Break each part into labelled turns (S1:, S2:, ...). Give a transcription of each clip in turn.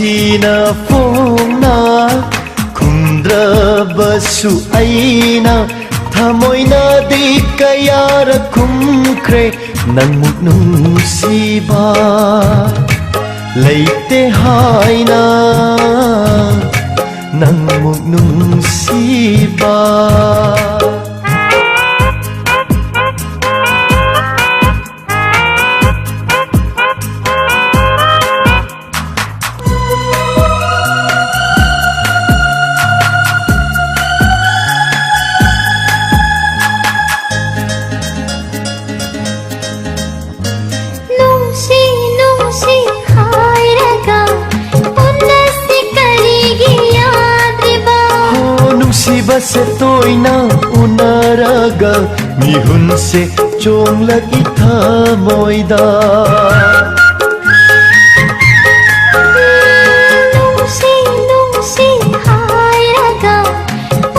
S1: ꯅꯨꯡꯁꯤꯅ ꯐꯣꯡꯅ ꯈꯨꯝꯗ꯭ꯔꯕꯁꯨ ꯑꯩꯅ ꯊꯃꯣꯏꯅꯗꯤ ꯀꯌꯥꯔꯛ ꯈꯨꯝꯈ꯭ꯔꯦ ꯅꯪꯃꯨꯛ ꯅꯨꯡꯁꯤꯕ ꯂꯩꯇꯦ ꯍꯥꯏꯅ ꯅꯪꯃꯨꯛ ꯅꯨꯡꯁꯤꯕ ꯅꯨꯡꯁꯤꯕꯁꯦ ꯇꯣꯏꯅ ꯎꯅꯔꯒ ꯃꯤꯍꯨꯟꯁꯦ ꯆꯣꯡꯂꯛꯏ ꯊꯃꯣꯏꯗ
S2: ꯅꯨꯡꯁꯤ ꯅꯨꯡꯁꯤ ꯍꯥꯏꯔꯒ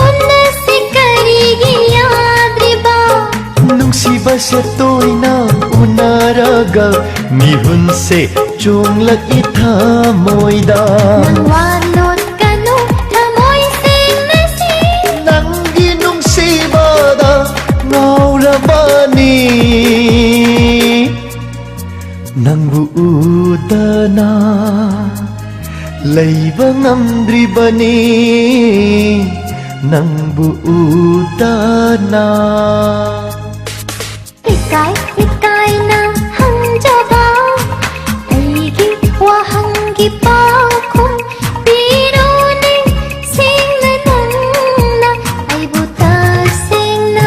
S2: ꯎꯟꯅꯁꯤ ꯀꯔꯤꯒꯤ ꯌꯥꯗ꯭ꯔꯤꯕ
S1: ꯅꯨꯡꯁꯤꯕꯁꯦ ꯇꯣꯏꯅ ꯎꯅꯔꯒ ꯃꯤꯍꯨꯟꯁꯦ ꯆꯣꯡꯂꯛꯏ ꯊꯃꯣꯏꯗ ꯅꯪꯕꯨ ꯎꯗꯅ ꯂꯩꯕ ꯉꯝꯗ꯭ꯔꯤꯕꯅꯤ ꯅꯪꯕꯨ ꯎꯗꯅ
S2: 이까이 이까이나 한져봐 아이기 와한기 빠고 비로네 생나나 아이보다 생나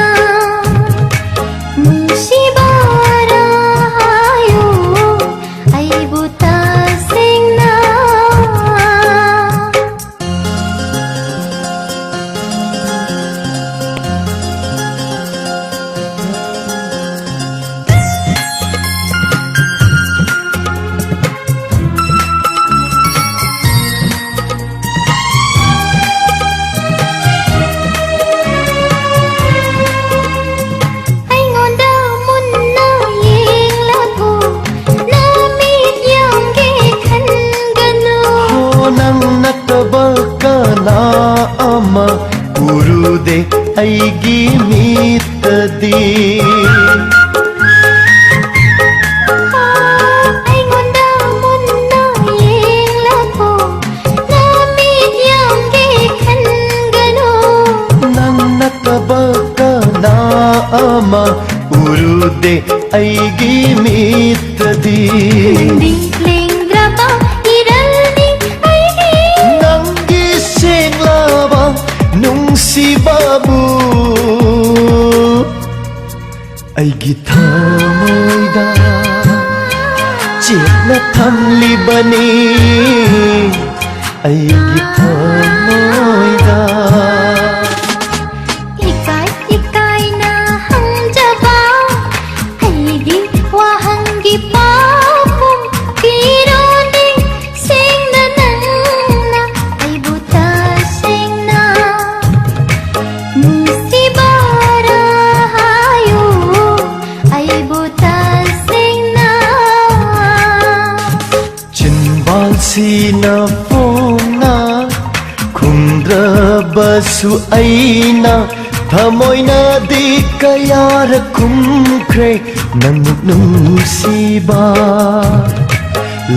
S2: 뭉시바라요 아이보다 생나
S1: 우르데 아이기 미트디
S2: 아이곤다 못나 옐라고 나밋 양게 칸가노
S1: 난 나타바까 나아마 우르데 아이기 미트디
S2: 링링드라바 이랄니 아이기
S1: 낭기 생라바 ꯅꯨꯡꯁꯤꯕꯕꯨ ꯑꯩꯒꯤ ꯊꯃꯣꯏꯗ ꯆꯦꯠꯅ ꯊꯝꯂꯤꯕꯅꯤ ꯑꯩꯒꯤ ꯊꯃꯣꯏꯗ
S2: 이까이 이까이나 한져봐 아이기 와한기 빠고 비로네 생나나 아이보다 생나 뭉시바라요 아이보다 생나
S1: 진발시나 퐁나 kumdrabasu aina thamoinadi kayara kumkre nangmuk nungsiba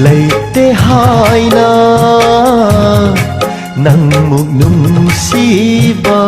S1: leite haina nangmuk nungsiba